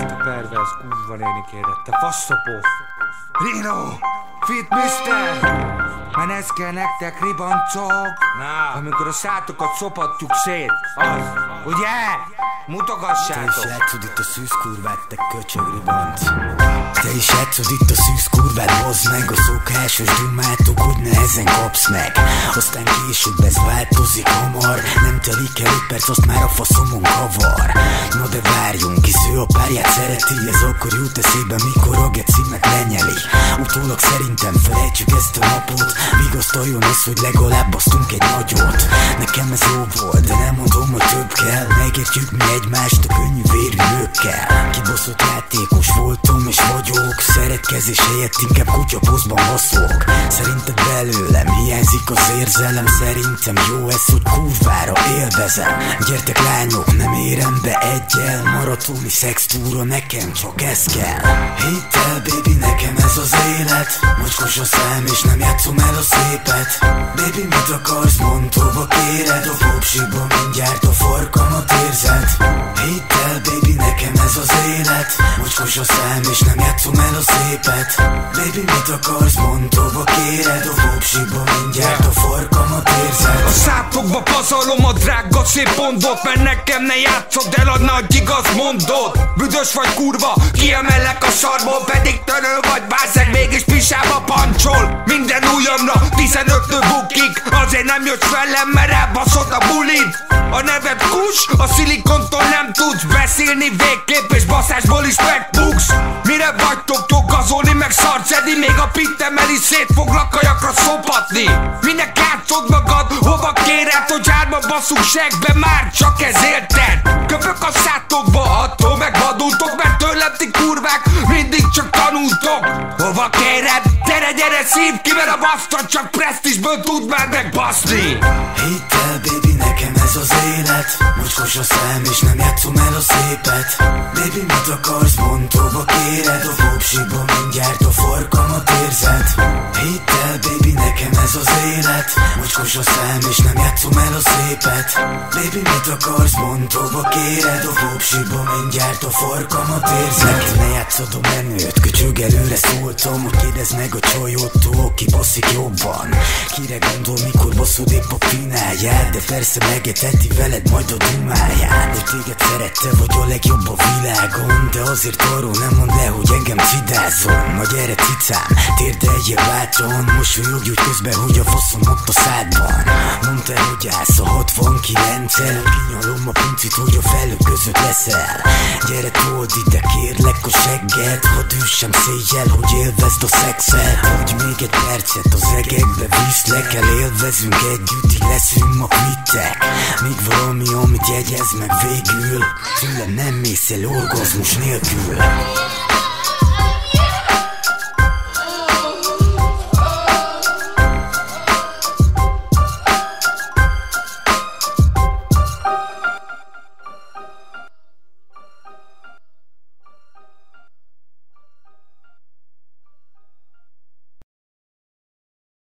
Te pervers kurva néni kérdett, te faszopó! Rino! Fit mister! Mert ez kell nektek, ribancok! Amikor a szátokat szopatjuk szét, az, ugye? Mutogassátok! Te is játszod itt a szűz kurvát, te köcsög ribanc. Te is játszod itt a szűz kurvát, bozd meg a szokásos dumátok, hogy nehezen kapsz meg. Aztán később ez változik hamar, nem telik el 5 perc, azt már a faszomon kavar. Na de várjunk, hisz ő a párját szereti, ez akkor jut eszébe, mikor a gecimet lenyeli. Utólag szerintem felejtsük ezt a napot, vigasztaljon az, hogy legalább basztunk egy nagyot. Nekem ez jó volt, de nem mondom, hogy több kell. Megértjük mi egymást a könnyű vérű nőkkel. Kibaszott játékos voltam és vagyok, szeretkezés helyett inkább kutyaposzban baszok. Szerinted belőlem hiányzik az érzelem, szerintem jó ez, hogy kurvára élvezem. Gyertek lányok, nem érem be egyel, maratoni szextúra, nekem csak ez kell. Hidd el baby, nekem ez az élet, mocskos a szám és nem játszom el a szépet. Baby, mit akarsz, mondd, hova kéred, a popsiba mindjárt a farkamat érzed. Hidd el baby, nekem ez az élet, mocskos a szám és nem játszom el a szépet. Baby, mit akarsz, mondd, hova kéred, a popsiba mindjárt a farkamat érzed. A szátokba pazarlom a drága szép pondot, mert nekem ne játszod el a nagy igaz mondot. Büdös vagy kurva, kiemellek a sarból, pedig törő vagy bászeg, mégis pisába pancsol. Minden ujjamra 15 nő bukik, azért nem jössz velem, mert elbaszod a bulid. A neved Kus, a szilikontól nem tudsz beszélni végképp, és baszásból is megbuksz. Mire vagytok gazolni, meg szarcedni, még a pittemel is szét foglak kajakra szopatni. Minek játszod magad, hova kéred, hogy hárman basszunk segbe, már csak ez érted. Köpök a szátokba, attól megvadultok, mert tőlem ti kurvák mindig csak tanultok. Hova kéred? Gyere, szívd ki, mert a basztat csak presztízsből tud már megbaszni. Hidd el baby, nekem ez az élet, mocskos a szám és nem játszom el a szépet. Baby, mit akarsz, mondd, hova kéred, a popsiba mindjárt a farkamat érzed. Hidd el baby, nekem ez az élet, mocskos a szám és nem játszom el a szépet. Baby, mit akarsz, mondd, hova kéred, a popsiba mindjárt a farkamat érzed. Ne játszod a menőt, köcsög előre szóltam, hogy kérdezd meg a csajottól, ki basszik jobban. Kire gondol, mikor baszod épp a pináját, de persze megeteti veled majd a dumáját. Hogy téged szerette vagy a legjobb a világon, de azért arról nem mondd le, hogy engem cidázol. Na gyere cicám, térdeljél bátran, mosolyogj úgy közben, hogy a faszom ott a szádban. Mondta, hogy állsz a 69-el, kinyalom a puncit, hogy a felők között leszel. Gyere told ide kérlek a segged, hadd üssem széjjel, hogy élvezd a szexet. Hogy még egy percet az egekbe viszlek, elélvezünk együtt, így leszünk ma kvittek. Még valami, amit jegyez meg végül, tőlem nem mész el orgazmus nélkül.